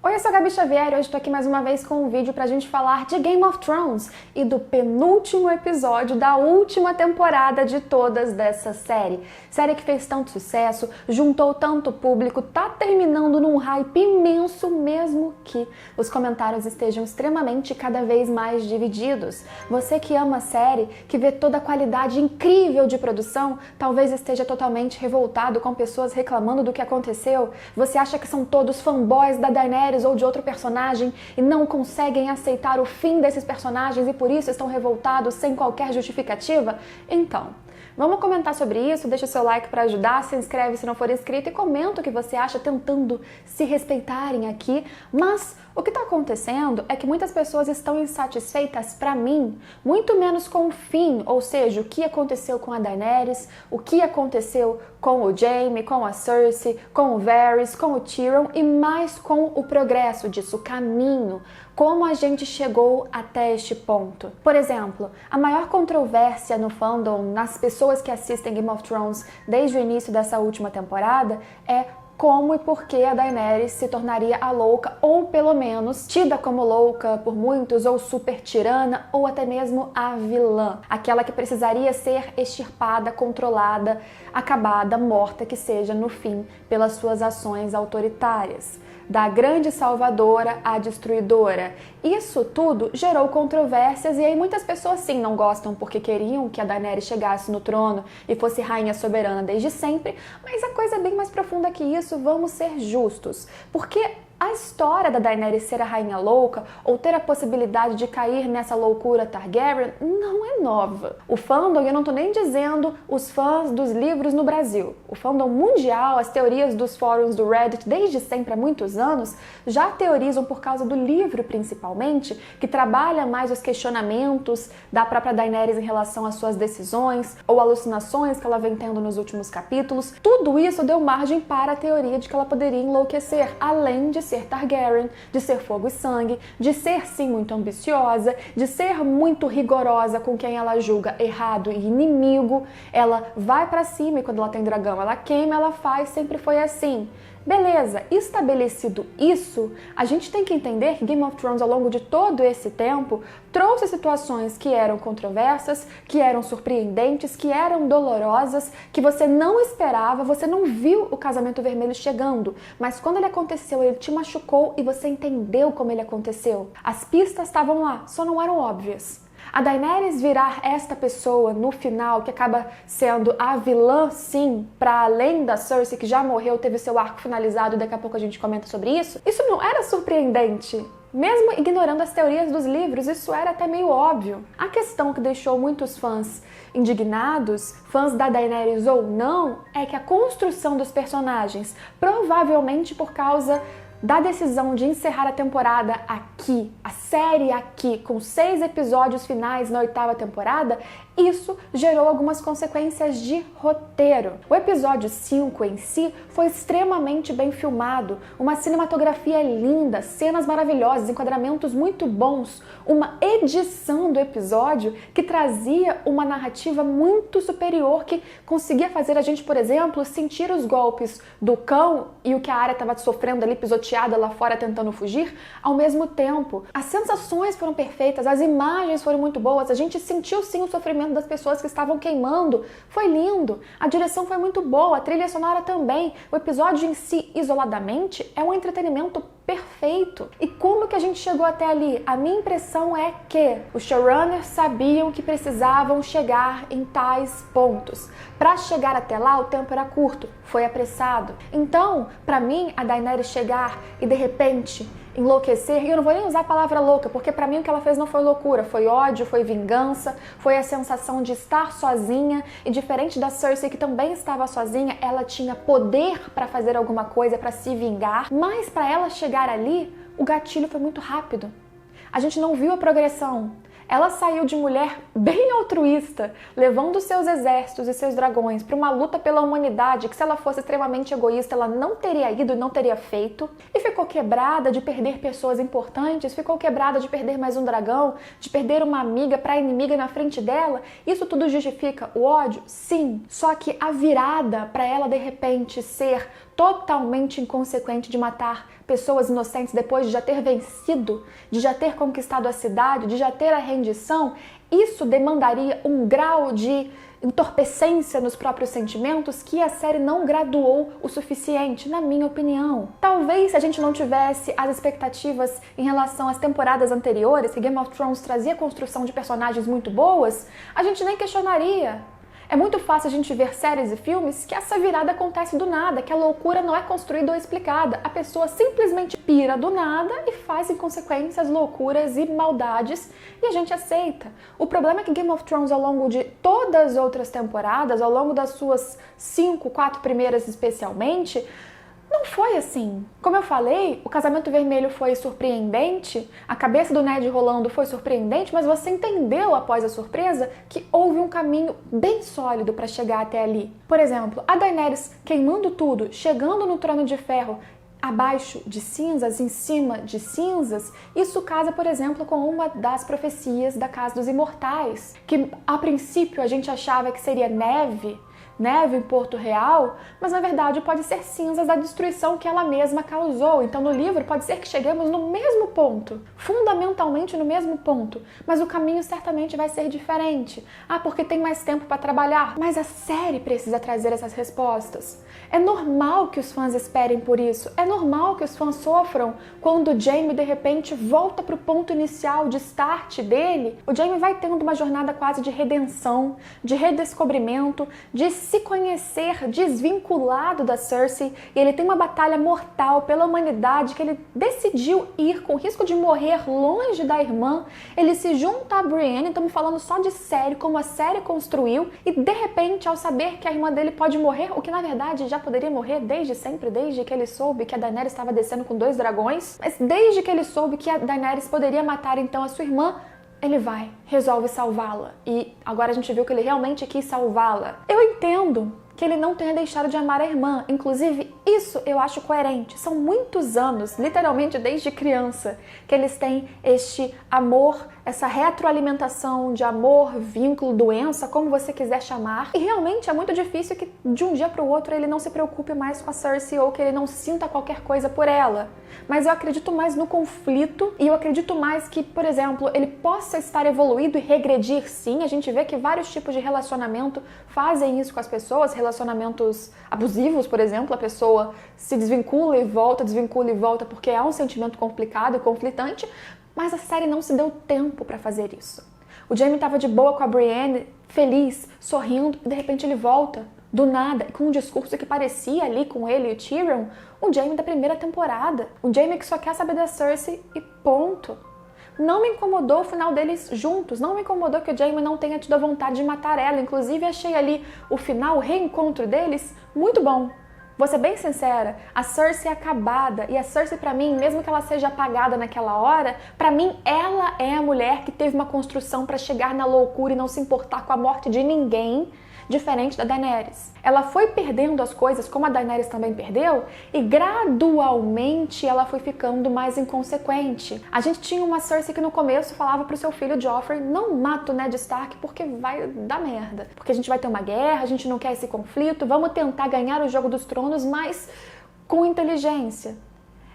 Oi, eu sou a Gabi Xavier e hoje estou aqui mais uma vez com um vídeo pra gente falar de Game of Thrones e do penúltimo episódio da última temporada de todas dessa série. Série que fez tanto sucesso, juntou tanto público, tá terminando num hype imenso mesmo que os comentários estejam extremamente cada vez mais divididos. Você que ama a série, que vê toda a qualidade incrível de produção, talvez esteja totalmente revoltado com pessoas reclamando do que aconteceu. Você acha que são todos fanboys da Daenerys ou de outro personagem e não conseguem aceitar o fim desses personagens e por isso estão revoltados sem qualquer justificativa? Então, vamos comentar sobre isso, deixa o seu like para ajudar, se inscreve se não for inscrito e comenta o que você acha tentando se respeitarem aqui. Mas o que está acontecendo é que muitas pessoas estão insatisfeitas, para mim, muito menos com o fim, ou seja, o que aconteceu com a Daenerys, o que aconteceu com o Jaime, com a Cersei, com o Varys, com o Tyrion e mais com o progresso disso, o caminho, como a gente chegou até este ponto. Por exemplo, a maior controvérsia no fandom, nas pessoas que assistem Game of Thrones desde o início dessa última temporada, é como e por que a Daenerys se tornaria a louca, ou pelo menos tida como louca por muitos, ou super tirana, ou até mesmo a vilã. Aquela que precisaria ser extirpada, controlada, acabada, morta que seja no fim pelas suas ações autoritárias. Da grande salvadora à destruidora. Isso tudo gerou controvérsias e aí muitas pessoas sim não gostam porque queriam que a Daenerys chegasse no trono e fosse rainha soberana desde sempre, mas a coisa é bem mais profunda que isso, vamos ser justos. Porque a história da Daenerys ser a rainha louca ou ter a possibilidade de cair nessa loucura Targaryen não é nova. O fandom, eu não tô nem dizendo os fãs dos livros no Brasil, o fandom mundial, as teorias dos fóruns do Reddit desde sempre, há muitos anos, já teorizam por causa do livro principalmente, que trabalha mais os questionamentos da própria Daenerys em relação às suas decisões ou alucinações que ela vem tendo nos últimos capítulos. Tudo isso deu margem para a teoria de que ela poderia enlouquecer, além de ser Targaryen, de ser fogo e sangue, de ser sim muito ambiciosa, de ser muito rigorosa com quem ela julga errado e inimigo. Ela vai pra cima e quando ela tem dragão ela queima, ela faz, sempre foi assim. Beleza, estabelecido isso, a gente tem que entender que Game of Thrones ao longo de todo esse tempo trouxe situações que eram controversas, que eram surpreendentes, que eram dolorosas, que você não esperava, você não viu o casamento vermelho chegando, mas quando ele aconteceu, ele te machucou e você entendeu como ele aconteceu. As pistas estavam lá, só não eram óbvias. A Daenerys virar esta pessoa no final, que acaba sendo a vilã, sim, para além da Cersei, que já morreu, teve seu arco finalizado e daqui a pouco a gente comenta sobre isso, isso não era surpreendente. Mesmo ignorando as teorias dos livros, isso era até meio óbvio. A questão que deixou muitos fãs indignados, fãs da Daenerys ou não, é que a construção dos personagens, provavelmente por causa da decisão de encerrar a temporada aqui, a série aqui, com 6 episódios finais na 8ª temporada, isso gerou algumas consequências de roteiro. O episódio 5 em si foi extremamente bem filmado, uma cinematografia linda, cenas maravilhosas, enquadramentos muito bons, uma edição do episódio que trazia uma narrativa muito superior que conseguia fazer a gente, por exemplo, sentir os golpes do cão e o que a Arya estava sofrendo ali, pisoteada lá fora tentando fugir, ao mesmo tempo. As sensações foram perfeitas, as imagens foram muito boas, a gente sentiu sim o sofrimento das pessoas que estavam queimando, foi lindo, a direção foi muito boa, a trilha sonora também, o episódio em si, isoladamente, é um entretenimento perfeito. E como que a gente chegou até ali? A minha impressão é que os showrunners sabiam que precisavam chegar em tais pontos. Para chegar até lá, o tempo era curto, foi apressado. Então, para mim, a Daenerys chegar e de repente enlouquecer, e eu não vou nem usar a palavra louca, porque para mim o que ela fez não foi loucura, foi ódio, foi vingança, foi a sensação de estar sozinha, e diferente da Cersei, que também estava sozinha, ela tinha poder para fazer alguma coisa, para se vingar, mas para ela chegar ali, o gatilho foi muito rápido. A gente não viu a progressão. Ela saiu de mulher bem altruísta, levando seus exércitos e seus dragões para uma luta pela humanidade que, se ela fosse extremamente egoísta, ela não teria ido e não teria feito, e ficou quebrada de perder pessoas importantes, ficou quebrada de perder mais um dragão, de perder uma amiga para a inimiga na frente dela. Isso tudo justifica o ódio? Sim. Só que a virada para ela, de repente, ser totalmente inconsequente de matar pessoas inocentes depois de já ter vencido, de já ter conquistado a cidade, de já ter a rendição, isso demandaria um grau de entorpecência nos próprios sentimentos que a série não graduou o suficiente, na minha opinião. Talvez se a gente não tivesse as expectativas em relação às temporadas anteriores, que Game of Thrones trazia construção de personagens muito boas, a gente nem questionaria. É muito fácil a gente ver séries e filmes que essa virada acontece do nada, que a loucura não é construída ou explicada. A pessoa simplesmente pira do nada e faz em consequências loucuras e maldades e a gente aceita. O problema é que Game of Thrones, ao longo de todas as outras temporadas, ao longo das suas 4 primeiras especialmente, não foi assim. Como eu falei, o Casamento Vermelho foi surpreendente, a cabeça do Ned rolando foi surpreendente, mas você entendeu após a surpresa que houve um caminho bem sólido para chegar até ali. Por exemplo, a Daenerys queimando tudo, chegando no Trono de Ferro, abaixo de cinzas, em cima de cinzas, isso casa, por exemplo, com uma das profecias da Casa dos Imortais, que a princípio a gente achava que seria neve em Porto Real, mas na verdade pode ser cinzas da destruição que ela mesma causou. Então no livro pode ser que cheguemos no mesmo ponto, fundamentalmente no mesmo ponto, mas o caminho certamente vai ser diferente. Porque tem mais tempo para trabalhar, mas a série precisa trazer essas respostas. É normal que os fãs esperem por isso, é normal que os fãs sofram quando o Jaime de repente volta para o ponto inicial de start dele. O Jaime vai tendo uma jornada quase de redenção, de redescobrimento, de se conhecer desvinculado da Cersei, e ele tem uma batalha mortal pela humanidade que ele decidiu ir com risco de morrer longe da irmã. Ele se junta a Brienne, estamos falando só de série, como a série construiu, e de repente, ao saber que a irmã dele pode morrer, o que na verdade já poderia morrer desde sempre, desde que ele soube que a Daenerys estava descendo com 2 dragões, mas desde que ele soube que a Daenerys poderia matar então a sua irmã, ele resolve salvá-la. E agora a gente viu que ele realmente quis salvá-la. Eu entendo que ele não tenha deixado de amar a irmã. Inclusive, isso eu acho coerente. São muitos anos, literalmente desde criança, que eles têm este amor, essa retroalimentação de amor, vínculo, doença, como você quiser chamar. E realmente é muito difícil que de um dia para o outro ele não se preocupe mais com a Cersei ou que ele não sinta qualquer coisa por ela. Mas eu acredito mais no conflito e eu acredito mais que, por exemplo, ele possa estar evoluído e regredir sim. A gente vê que vários tipos de relacionamento fazem isso com as pessoas, relacionamentos abusivos, por exemplo, a pessoa se desvincula e volta porque há um sentimento complicado e conflitante, mas a série não se deu tempo para fazer isso. O Jaime estava de boa com a Brienne, feliz, sorrindo, e de repente ele volta, do nada, com um discurso que parecia ali com ele e o Tyrion, o Jaime da primeira temporada. O Jaime que só quer saber da Cersei e ponto. Não me incomodou o final deles juntos, não me incomodou que o Jaime não tenha tido a vontade de matar ela. Inclusive, achei ali o final, o reencontro deles, muito bom. Vou ser bem sincera, a Cersei é acabada, e a Cersei pra mim, mesmo que ela seja apagada naquela hora, pra mim ela é a mulher que teve uma construção pra chegar na loucura e não se importar com a morte de ninguém, diferente da Daenerys. Ela foi perdendo as coisas, como a Daenerys também perdeu, e gradualmente ela foi ficando mais inconsequente. A gente tinha uma Cersei que no começo falava pro seu filho Joffrey: não mata o Ned Stark porque vai dar merda. Porque a gente vai ter uma guerra, a gente não quer esse conflito, vamos tentar ganhar o Jogo dos Tronos, mas com inteligência.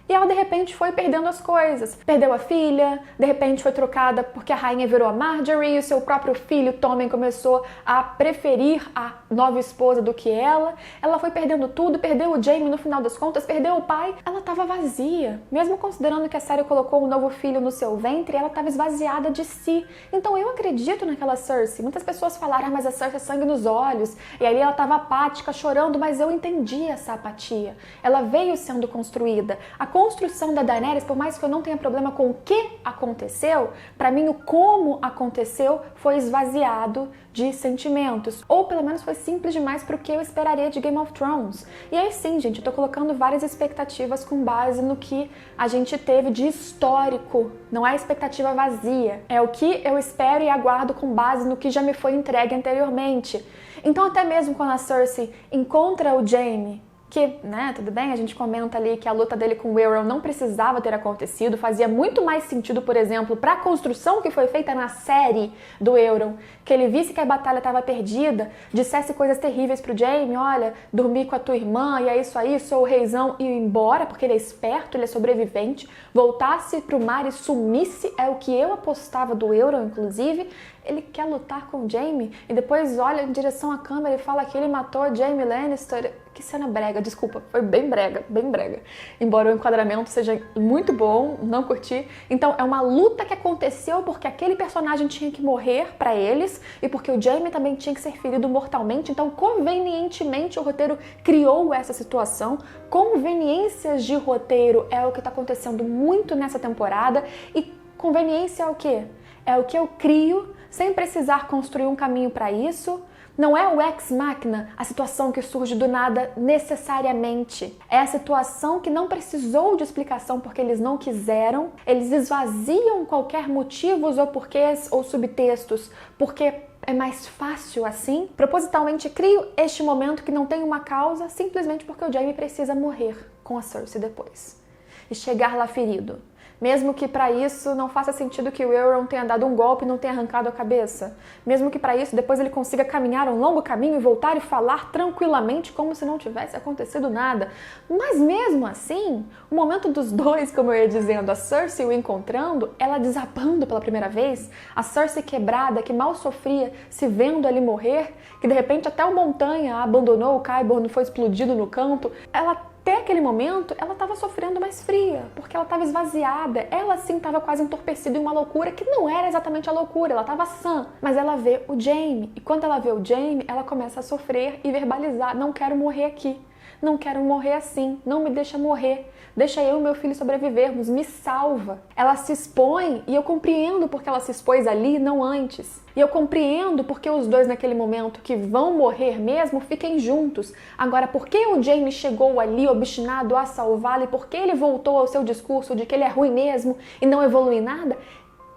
E ela de repente foi perdendo as coisas. Perdeu a filha, de repente foi trocada porque a rainha virou a Marjorie, e o seu próprio filho, Tommen, começou a preferir a nova esposa do que ela. Ela foi perdendo tudo, perdeu o Jaime no final das contas, perdeu o pai. Ela estava vazia. Mesmo considerando que a série colocou um novo filho no seu ventre, ela estava esvaziada de si. Então eu acredito naquela Cersei. Muitas pessoas falaram: mas a Cersei é sangue nos olhos. E ali ela estava apática, chorando, mas eu entendi essa apatia. Ela veio sendo construída. A construção da Daenerys, por mais que eu não tenha problema com o que aconteceu, para mim o como aconteceu foi esvaziado de sentimentos, ou pelo menos foi simples demais para o que eu esperaria de Game of Thrones. E aí sim, gente, eu tô colocando várias expectativas com base no que a gente teve de histórico, não é expectativa vazia, é o que eu espero e aguardo com base no que já me foi entregue anteriormente. Então até mesmo quando a Cersei encontra o Jaime que, né, tudo bem, a gente comenta ali que a luta dele com o Euron não precisava ter acontecido, fazia muito mais sentido, por exemplo, para a construção que foi feita na série do Euron, que ele visse que a batalha estava perdida, dissesse coisas terríveis pro Jaime, olha, dormi com a tua irmã, e é isso aí, sou o reizão, e ir embora, porque ele é esperto, ele é sobrevivente, voltasse pro mar e sumisse, é o que eu apostava do Euron, inclusive. Ele quer lutar com o Jaime e depois olha em direção à câmera e fala que ele matou Jaime Lannister. Que cena brega, desculpa, foi bem brega, bem brega. Embora o enquadramento seja muito bom, não curti. Então é uma luta que aconteceu porque aquele personagem tinha que morrer pra eles e porque o Jaime também tinha que ser ferido mortalmente. Então convenientemente o roteiro criou essa situação. Conveniências de roteiro é o que tá acontecendo muito nessa temporada. E conveniência é o quê? É o que eu crio sem precisar construir um caminho para isso. Não é o ex machina, a situação que surge do nada necessariamente. É a situação que não precisou de explicação porque eles não quiseram. Eles esvaziam qualquer motivos ou porquês ou subtextos porque é mais fácil assim. Propositalmente crio este momento que não tem uma causa simplesmente porque o Jaime precisa morrer com a Cersei depois e chegar lá ferido. Mesmo que para isso não faça sentido que o Euron tenha dado um golpe e não tenha arrancado a cabeça. Mesmo que para isso depois ele consiga caminhar um longo caminho e voltar e falar tranquilamente como se não tivesse acontecido nada. Mas mesmo assim, o momento dos dois, como eu ia dizendo, a Cersei o encontrando, ela desabando pela primeira vez, a Cersei quebrada, que mal sofria, se vendo ali morrer, que de repente até o Montanha a abandonou, o Qyburn foi explodido no canto, ela até aquele momento, ela estava sofrendo mais fria, porque ela estava esvaziada. Ela sim estava quase entorpecida em uma loucura que não era exatamente a loucura, ela estava sã. Mas ela vê o Jaime, e quando ela vê o Jaime, ela começa a sofrer e verbalizar: não quero morrer aqui, não quero morrer assim, não me deixa morrer, deixa eu e meu filho sobrevivermos, me salva. Ela se expõe e eu compreendo porque ela se expôs ali, não antes. E eu compreendo porque os dois naquele momento que vão morrer mesmo, fiquem juntos. Agora, por que o Jaime chegou ali obstinado a salvá-la e por que ele voltou ao seu discurso de que ele é ruim mesmo e não evolui nada?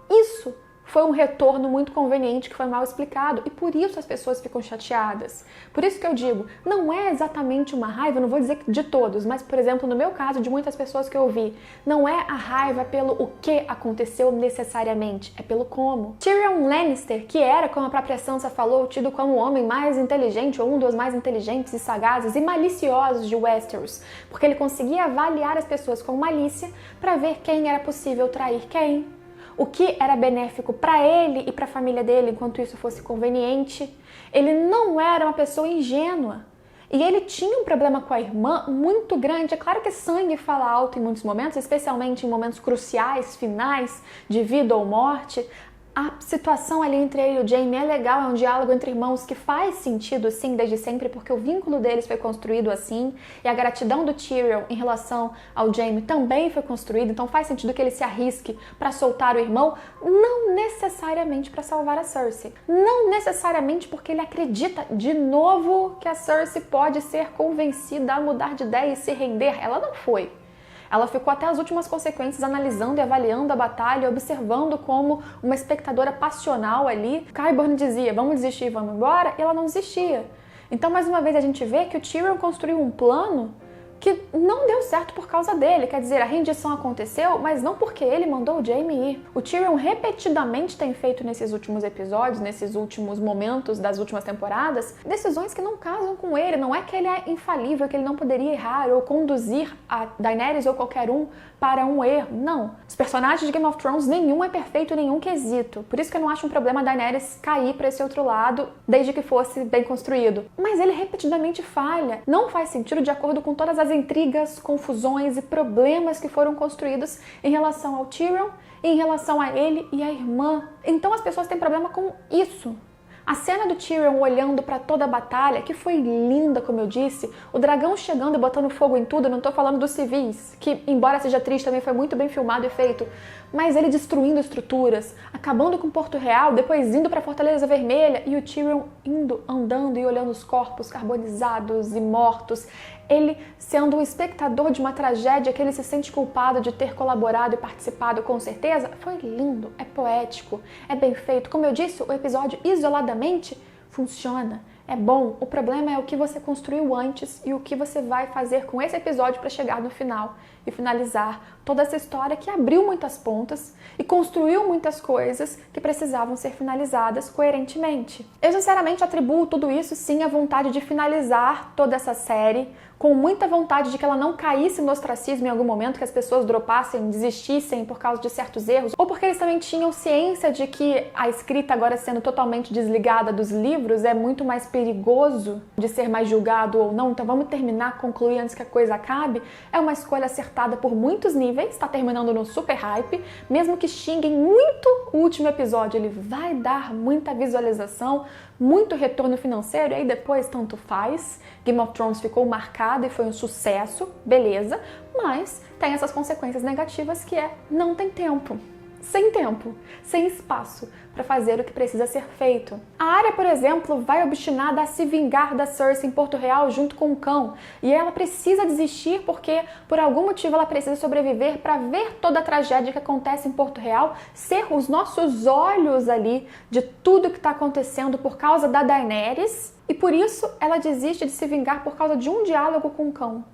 Isso foi um retorno muito conveniente que foi mal explicado e por isso as pessoas ficam chateadas. Por isso que eu digo, não é exatamente uma raiva, não vou dizer de todos, mas por exemplo, no meu caso, de muitas pessoas que eu vi, não é a raiva pelo o que aconteceu necessariamente, é pelo como. Tyrion Lannister, que era, como a própria Sansa falou, tido como o homem mais inteligente ou um dos mais inteligentes e sagazes e maliciosos de Westeros, porque ele conseguia avaliar as pessoas com malícia para ver quem era possível trair quem. O que era benéfico para ele e para a família dele, enquanto isso fosse conveniente. Ele não era uma pessoa ingênua. E ele tinha um problema com a irmã muito grande. É claro que sangue fala alto em muitos momentos, especialmente em momentos cruciais, finais, de vida ou morte. A situação ali entre ele e o Jaime é legal, é um diálogo entre irmãos que faz sentido, sim, desde sempre, porque o vínculo deles foi construído assim, e a gratidão do Tyrion em relação ao Jaime também foi construída, então faz sentido que ele se arrisque para soltar o irmão, não necessariamente para salvar a Cersei, não necessariamente porque ele acredita, de novo, que a Cersei pode ser convencida a mudar de ideia e se render. Ela não foi. Ela ficou até as últimas consequências analisando e avaliando a batalha, observando como uma espectadora passional ali. Qyburn dizia, vamos desistir, vamos embora, e ela não desistia. Então, mais uma vez, a gente vê que o Tyrion construiu um plano que não deu certo por causa dele. Quer dizer, a rendição aconteceu, mas não porque ele mandou o Jaime ir. O Tyrion repetidamente tem feito nesses últimos episódios, nesses últimos momentos das últimas temporadas, decisões que não casam com ele. Não é que ele é infalível, que ele não poderia errar ou conduzir a Daenerys ou qualquer um para um erro. Não. Os personagens de Game of Thrones, nenhum é perfeito em nenhum quesito. Por isso que eu não acho um problema a Daenerys cair para esse outro lado, desde que fosse bem construído. Mas ele repetidamente falha. Não faz sentido de acordo com todas as intrigas, confusões e problemas que foram construídos em relação ao Tyrion, em relação a ele e a irmã. Então as pessoas têm problema com isso. A cena do Tyrion olhando para toda a batalha, que foi linda, como eu disse, o dragão chegando e botando fogo em tudo, eu não tô falando dos civis, que embora seja triste também foi muito bem filmado e feito, mas ele destruindo estruturas, acabando com Porto Real, depois indo para Fortaleza Vermelha e o Tyrion indo, andando e olhando os corpos carbonizados e mortos, ele sendo um espectador de uma tragédia que ele se sente culpado de ter colaborado e participado com certeza, foi lindo, é poético, é bem feito. Como eu disse, o episódio isoladamente funciona. é bom. O problema é o que você construiu antes e o que você vai fazer com esse episódio para chegar no final e finalizar toda essa história que abriu muitas pontas e construiu muitas coisas que precisavam ser finalizadas coerentemente. Eu sinceramente atribuo tudo isso sim à vontade de finalizar toda essa série, com muita vontade de que ela não caísse no ostracismo em algum momento, que as pessoas dropassem, desistissem por causa de certos erros, ou porque eles também tinham ciência de que a escrita agora sendo totalmente desligada dos livros é muito mais perigoso de ser mais julgado ou não, então vamos terminar, concluir antes que a coisa acabe. É uma escolha acertada por muitos níveis, está terminando no super hype, mesmo que xinguem muito o último episódio, ele vai dar muita visualização, muito retorno financeiro, e aí depois tanto faz. Game of Thrones ficou marcado e foi um sucesso, beleza, mas tem essas consequências negativas que não tem tempo. Sem espaço para fazer o que precisa ser feito. A Arya, por exemplo, vai obstinada a se vingar da Cersei em Porto Real junto com o cão, e ela precisa desistir porque, por algum motivo, ela precisa sobreviver para ver toda a tragédia que acontece em Porto Real, ser os nossos olhos ali de tudo que está acontecendo por causa da Daenerys, e por isso ela desiste de se vingar por causa de um diálogo com o cão,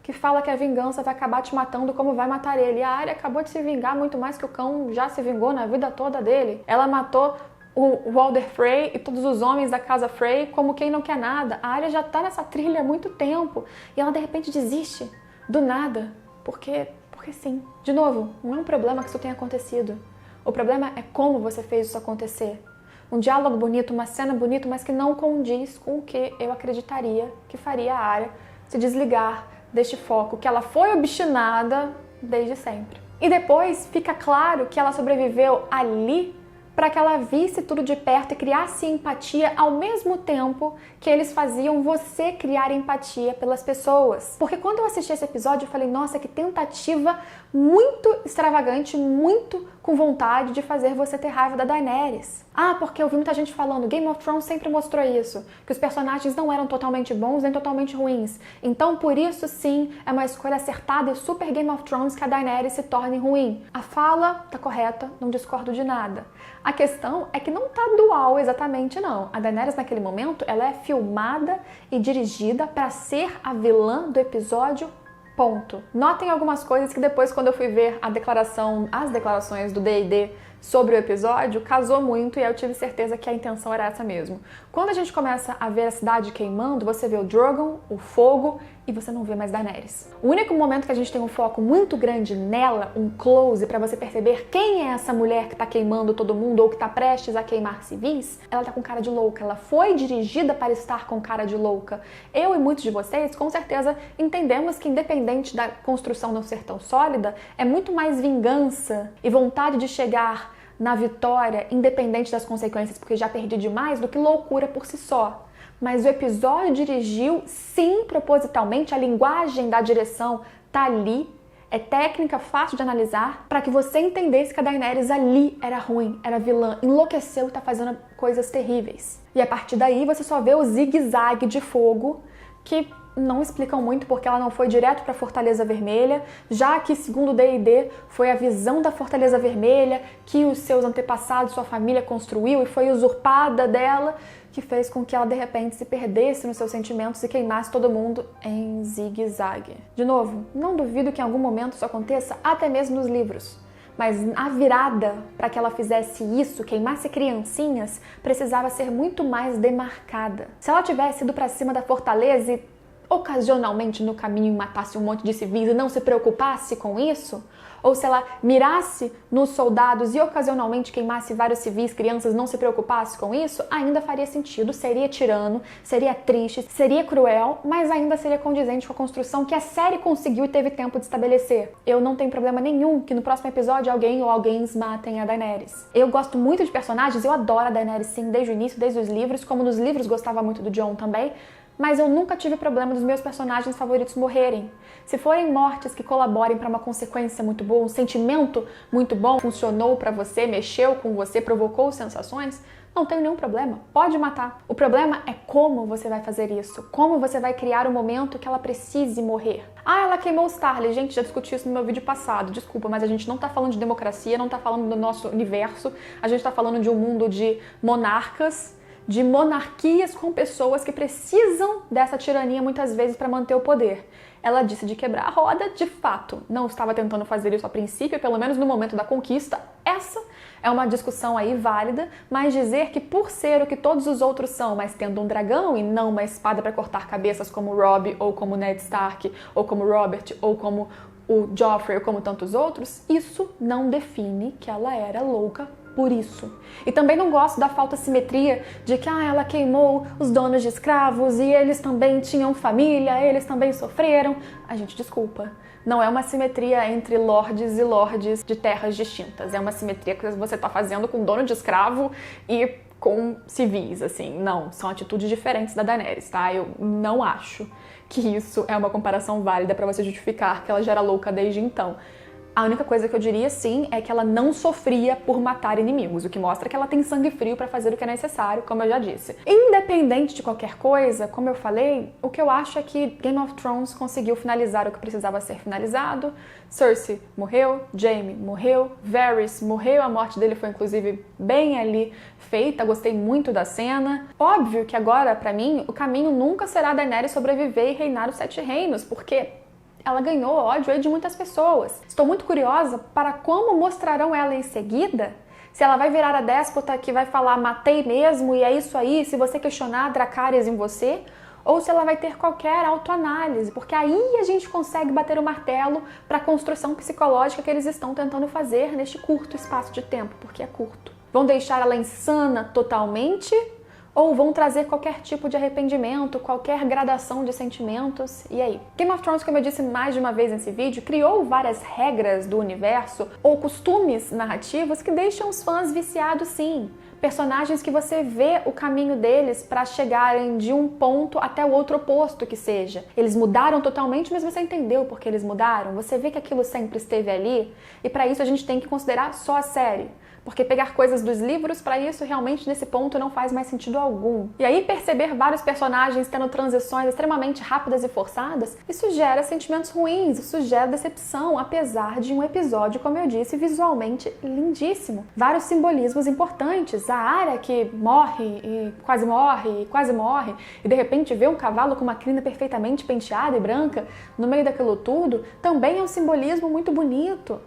que fala que a vingança vai acabar te matando como vai matar ele. E a Arya acabou de se vingar muito mais que o cão já se vingou na vida toda dele. Ela matou o Walder Frey e todos os homens da casa Frey como quem não quer nada. A Arya já tá nessa trilha há muito tempo e ela de repente desiste do nada, porque sim. De novo, não é um problema que isso tenha acontecido. O problema é como você fez isso acontecer. Um diálogo bonito, uma cena bonita, mas que não condiz com o que eu acreditaria que faria a Arya se desligar deste foco, que ela foi obstinada desde sempre. E depois fica claro que ela sobreviveu ali para que ela visse tudo de perto e criasse empatia ao mesmo tempo que eles faziam você criar empatia pelas pessoas. Porque quando eu assisti esse episódio, eu falei, nossa, que tentativa muito extravagante, muito com vontade de fazer você ter raiva da Daenerys. Ah, porque eu vi muita gente falando, Game of Thrones sempre mostrou isso, que os personagens não eram totalmente bons nem totalmente ruins. Então, por isso, sim, é uma escolha acertada e super Game of Thrones que a Daenerys se torne ruim. A fala tá correta, não discordo de nada. A questão é que não tá dual exatamente, não. A Daenerys, naquele momento, ela é filmada e dirigida para ser a vilã do episódio. Ponto. Notem algumas coisas que depois, quando eu fui ver as declarações do D&D sobre o episódio, casou muito e eu tive certeza que a intenção era essa mesmo. Quando a gente começa a ver a cidade queimando, você vê o Drogon, o fogo, e você não vê mais Daenerys. O único momento que a gente tem um foco muito grande nela, um close para você perceber quem é essa mulher que tá queimando todo mundo ou que tá prestes a queimar civis, ela tá com cara de louca. Ela foi dirigida para estar com cara de louca. Eu e muitos de vocês, com certeza, entendemos que independente da construção não ser tão sólida, é muito mais vingança e vontade de chegar na vitória, independente das consequências, porque já perdi demais, do que loucura por si só. Mas o episódio dirigiu, sim, propositalmente, a linguagem da direção tá ali, é técnica, fácil de analisar, para que você entendesse que a Daenerys ali era ruim, era vilã, enlouqueceu e tá fazendo coisas terríveis. E a partir daí você só vê o zigue-zague de fogo, que não explicam muito porque ela não foi direto para a Fortaleza Vermelha, já que, segundo o D&D, foi a visão da Fortaleza Vermelha que os seus antepassados, sua família construiu e foi usurpada dela, que fez com que ela de repente se perdesse nos seus sentimentos e queimasse todo mundo em zigue-zague. De novo, não duvido que em algum momento isso aconteça, até mesmo nos livros. Mas a virada para que ela fizesse isso, queimasse criancinhas, precisava ser muito mais demarcada. Se ela tivesse ido para cima da fortaleza e ocasionalmente no caminho matasse um monte de civis e não se preocupasse com isso, ou se ela mirasse nos soldados e ocasionalmente queimasse vários civis, crianças, não se preocupasse com isso, ainda faria sentido, seria tirano, seria triste, seria cruel, mas ainda seria condizente com a construção que a série conseguiu e teve tempo de estabelecer. Eu não tenho problema nenhum que no próximo episódio alguém ou alguém matem a Daenerys. Eu gosto muito de personagens, eu adoro a Daenerys sim, desde o início, desde os livros, como nos livros gostava muito do Jon também, mas eu nunca tive problema dos meus personagens favoritos morrerem. Se forem mortes que colaborem para uma consequência muito boa, um sentimento muito bom, funcionou para você, mexeu com você, provocou sensações, não tem nenhum problema, pode matar. O problema é como você vai fazer isso, como você vai criar o momento que ela precise morrer. Ah, ela queimou o Starly. Gente, já discuti isso no meu vídeo passado, desculpa, mas a gente não tá falando de democracia, não tá falando do nosso universo, a gente tá falando de um mundo de monarcas de monarquias com pessoas que precisam dessa tirania muitas vezes para manter o poder. Ela disse de quebrar a roda, de fato, não estava tentando fazer isso a princípio, pelo menos no momento da conquista. Essa é uma discussão aí válida, mas dizer que por ser o que todos os outros são, mas tendo um dragão e não uma espada para cortar cabeças como Robb, ou como Ned Stark, ou como Robert, ou como o Joffrey, ou como tantos outros, isso não define que ela era louca por isso. E também não gosto da falta de simetria de que ela queimou os donos de escravos e eles também tinham família, eles também sofreram. A gente, desculpa, não é uma simetria entre lordes e lordes de terras distintas. É uma simetria que você está fazendo com dono de escravo e com civis, assim. Não, são atitudes diferentes da Daenerys, tá? Eu não acho que isso é uma comparação válida para você justificar que ela já era louca desde então. A única coisa que eu diria, sim, é que ela não sofria por matar inimigos, o que mostra que ela tem sangue frio para fazer o que é necessário, como eu já disse. Independente de qualquer coisa, como eu falei, o que eu acho é que Game of Thrones conseguiu finalizar o que precisava ser finalizado. Cersei morreu, Jaime morreu, Varys morreu, a morte dele foi inclusive bem ali feita, gostei muito da cena. Óbvio que agora, pra mim, o caminho nunca será Daenerys sobreviver e reinar os 7 reinos, porque ela ganhou ódio aí de muitas pessoas. Estou muito curiosa para como mostrarão ela em seguida. Se ela vai virar a déspota que vai falar matei mesmo e é isso aí, se você questionar Dracarys em você, ou se ela vai ter qualquer autoanálise, porque aí a gente consegue bater o martelo para a construção psicológica que eles estão tentando fazer neste curto espaço de tempo, porque é curto. Vão deixar ela insana totalmente? Ou vão trazer qualquer tipo de arrependimento, qualquer gradação de sentimentos, e aí? Game of Thrones, como eu disse mais de uma vez nesse vídeo, criou várias regras do universo ou costumes narrativos que deixam os fãs viciados sim. Personagens que você vê o caminho deles para chegarem de um ponto até o outro oposto que seja. Eles mudaram totalmente, mas você entendeu por que eles mudaram? Você vê que aquilo sempre esteve ali? E para isso a gente tem que considerar só a série. Porque pegar coisas dos livros para isso realmente nesse ponto não faz mais sentido algum. E aí perceber vários personagens tendo transições extremamente rápidas e forçadas, isso gera sentimentos ruins, isso gera decepção, apesar de um episódio, como eu disse, visualmente lindíssimo. Vários simbolismos importantes, a Arya que morre e quase morre, e de repente vê um cavalo com uma crina perfeitamente penteada e branca no meio daquilo tudo, também é um simbolismo muito bonito.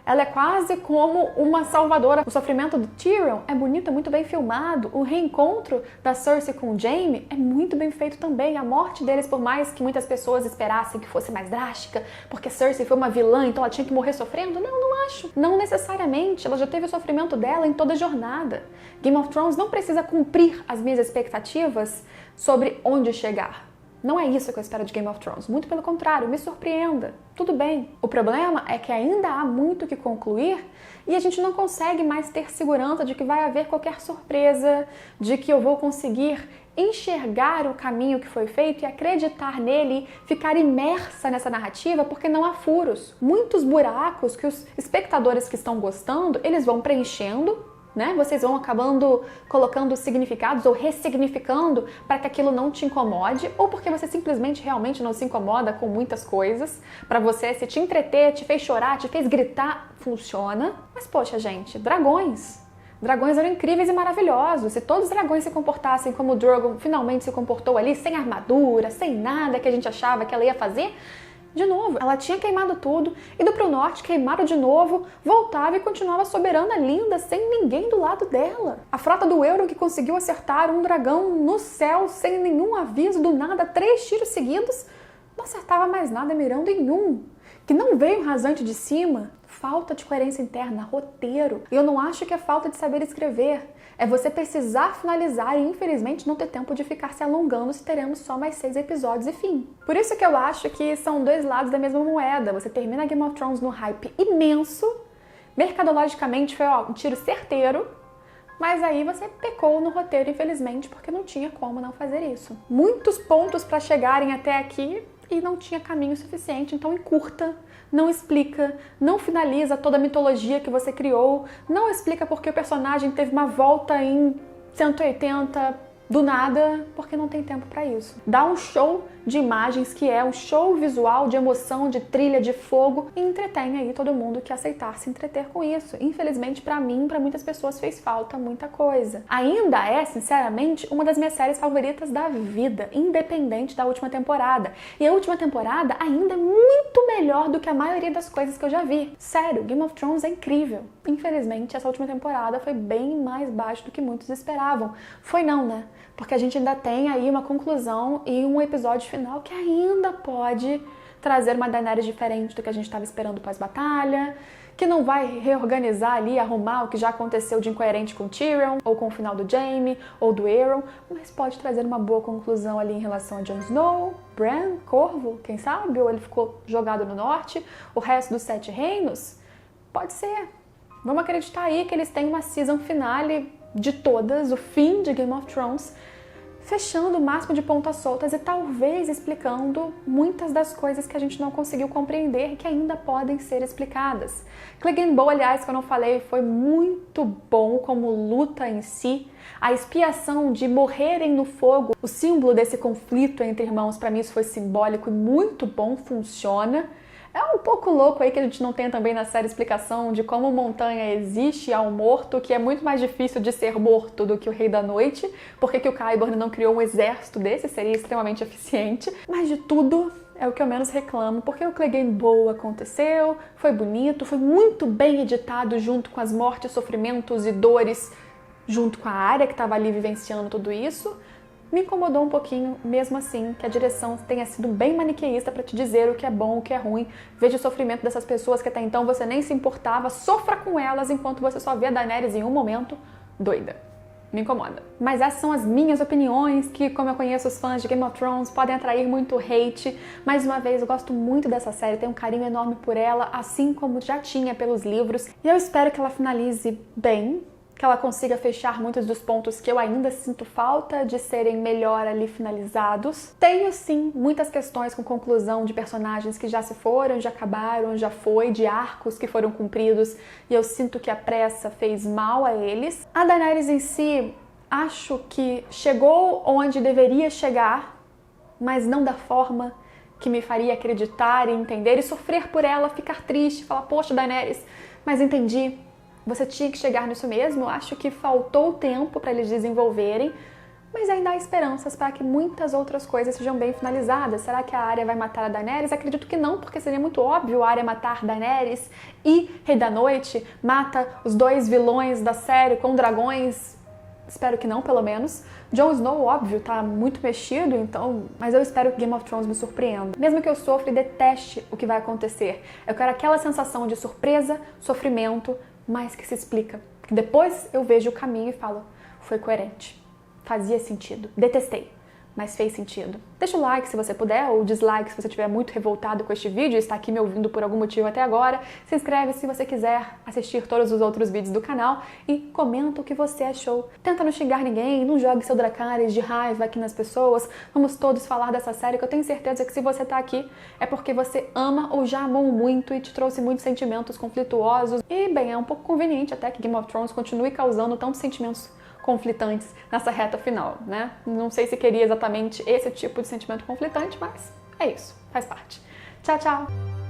Ela é quase como uma salvadora. O sofrimento do Tyrion é bonito, é muito bem filmado. O reencontro da Cersei com o Jaime é muito bem feito também. A morte deles, por mais que muitas pessoas esperassem que fosse mais drástica, porque Cersei foi uma vilã, então ela tinha que morrer sofrendo. Não acho. Não necessariamente. Ela já teve o sofrimento dela em toda a jornada. Game of Thrones não precisa cumprir as minhas expectativas sobre onde chegar. Não é isso que eu espero de Game of Thrones. Muito pelo contrário, me surpreenda. Tudo bem. O problema é que ainda há muito que concluir e a gente não consegue mais ter segurança de que vai haver qualquer surpresa, de que eu vou conseguir enxergar o caminho que foi feito e acreditar nele, ficar imersa nessa narrativa, porque não há furos. Muitos buracos que os espectadores que estão gostando, eles vão preenchendo, né? Vocês vão acabando colocando significados ou ressignificando para que aquilo não te incomode, ou porque você simplesmente realmente não se incomoda com muitas coisas, para você, se te entreter, te fez chorar, te fez gritar, funciona. Mas poxa, gente, dragões eram incríveis e maravilhosos. Se todos os dragões se comportassem como o Drogon finalmente se comportou ali, sem armadura, sem nada que a gente achava que ela ia fazer, de novo, ela tinha queimado tudo, ido pro norte, queimaram de novo, voltava e continuava soberana, linda, sem ninguém do lado dela. A frota do Euron que conseguiu acertar um dragão no céu sem nenhum aviso, do nada, 3 tiros seguidos, não acertava mais nada mirando em um. Que não veio rasante de cima. Falta de coerência interna, roteiro. E eu não acho que é falta de saber escrever. É você precisar finalizar e, infelizmente, não ter tempo de ficar se alongando se teremos só mais 6 episódios e fim. Por isso que eu acho que são 2 lados da mesma moeda. Você termina Game of Thrones no hype imenso, mercadologicamente foi um tiro certeiro, mas aí você pecou no roteiro, infelizmente, porque não tinha como não fazer isso. Muitos pontos para chegarem até aqui e não tinha caminho suficiente, então encurta, não explica, não finaliza toda a mitologia que você criou, não explica porque o personagem teve uma volta em 180 do nada, porque não tem tempo para isso. Dá um show de imagens, que é um show visual de emoção, de trilha, de fogo, e entretém aí todo mundo que aceitar se entreter com isso. Infelizmente, pra mim, pra muitas pessoas fez falta muita coisa. Ainda é, sinceramente, uma das minhas séries favoritas da vida, independente da última temporada. E a última temporada ainda é muito melhor do que a maioria das coisas que eu já vi. Sério, Game of Thrones é incrível. Infelizmente, essa última temporada foi bem mais baixo do que muitos esperavam. Foi não, né? Porque a gente ainda tem aí uma conclusão e um episódio final que ainda pode trazer uma Daenerys diferente do que a gente estava esperando pós-batalha, que não vai reorganizar ali, arrumar o que já aconteceu de incoerente com Tyrion, ou com o final do Jaime, ou do Aeron, mas pode trazer uma boa conclusão ali em relação a Jon Snow, Bran, Corvo, quem sabe, ou ele ficou jogado no norte, o resto dos 7 reinos. Pode ser. Vamos acreditar aí que eles têm uma season finale de todas, o fim de Game of Thrones, fechando o máximo de pontas soltas e talvez explicando muitas das coisas que a gente não conseguiu compreender e que ainda podem ser explicadas. Clegane Bowl, aliás, que eu não falei, foi muito bom como luta em si. A expiação de morrerem no fogo, o símbolo desse conflito entre irmãos, para mim isso foi simbólico e muito bom, funciona. É um pouco louco aí que a gente não tem também na série explicação de como montanha existe ao morto, que é muito mais difícil de ser morto do que o Rei da Noite, porque que o Qyburn não criou um exército desse, seria extremamente eficiente. Mas de tudo é o que eu menos reclamo, porque o Clegane Bowl aconteceu, foi bonito, foi muito bem editado junto com as mortes, sofrimentos e dores, junto com a Arya que estava ali vivenciando tudo isso. Me incomodou um pouquinho, mesmo assim, que a direção tenha sido bem maniqueísta para te dizer o que é bom, o que é ruim. Veja o sofrimento dessas pessoas que até então você nem se importava, sofra com elas enquanto você só vê a Daenerys em um momento doida. Me incomoda. Mas essas são as minhas opiniões, que, como eu conheço os fãs de Game of Thrones, podem atrair muito hate. Mais uma vez, eu gosto muito dessa série, tenho um carinho enorme por ela, assim como já tinha pelos livros. E eu espero que ela finalize bem, que ela consiga fechar muitos dos pontos que eu ainda sinto falta de serem melhor ali finalizados. Tenho, sim, muitas questões com conclusão de personagens que já se foram, já acabaram, já foi, de arcos que foram cumpridos, e eu sinto que a pressa fez mal a eles. A Daenerys em si, acho que chegou onde deveria chegar, mas não da forma que me faria acreditar e entender, e sofrer por ela, ficar triste, falar, poxa, Daenerys, mas entendi. Você tinha que chegar nisso mesmo. Acho que faltou tempo para eles desenvolverem, mas ainda há esperanças para que muitas outras coisas sejam bem finalizadas. Será que a Arya vai matar a Daenerys? Acredito que não, porque seria muito óbvio a Arya matar Daenerys e Rei da Noite mata os 2 vilões da série com dragões. Espero que não, pelo menos. Jon Snow, óbvio, tá muito mexido, então... Mas eu espero que Game of Thrones me surpreenda. Mesmo que eu sofra e deteste o que vai acontecer. Eu quero aquela sensação de surpresa, sofrimento, mas que se explica. Que depois eu vejo o caminho e falo, foi coerente, fazia sentido, detestei, mas fez sentido. Deixa o like se você puder, ou dislike se você estiver muito revoltado com este vídeo e está aqui me ouvindo por algum motivo até agora. Se inscreve se você quiser assistir todos os outros vídeos do canal e comenta o que você achou. Tenta não xingar ninguém, não jogue seu Dracarys de raiva aqui nas pessoas. Vamos todos falar dessa série, que eu tenho certeza que se você está aqui é porque você ama ou já amou muito e te trouxe muitos sentimentos conflituosos. E, bem, é um pouco conveniente até que Game of Thrones continue causando tantos sentimentos conflitantes nessa reta final, né? Não sei se queria exatamente esse tipo de sentimento conflitante, mas é isso, faz parte. Tchau, tchau!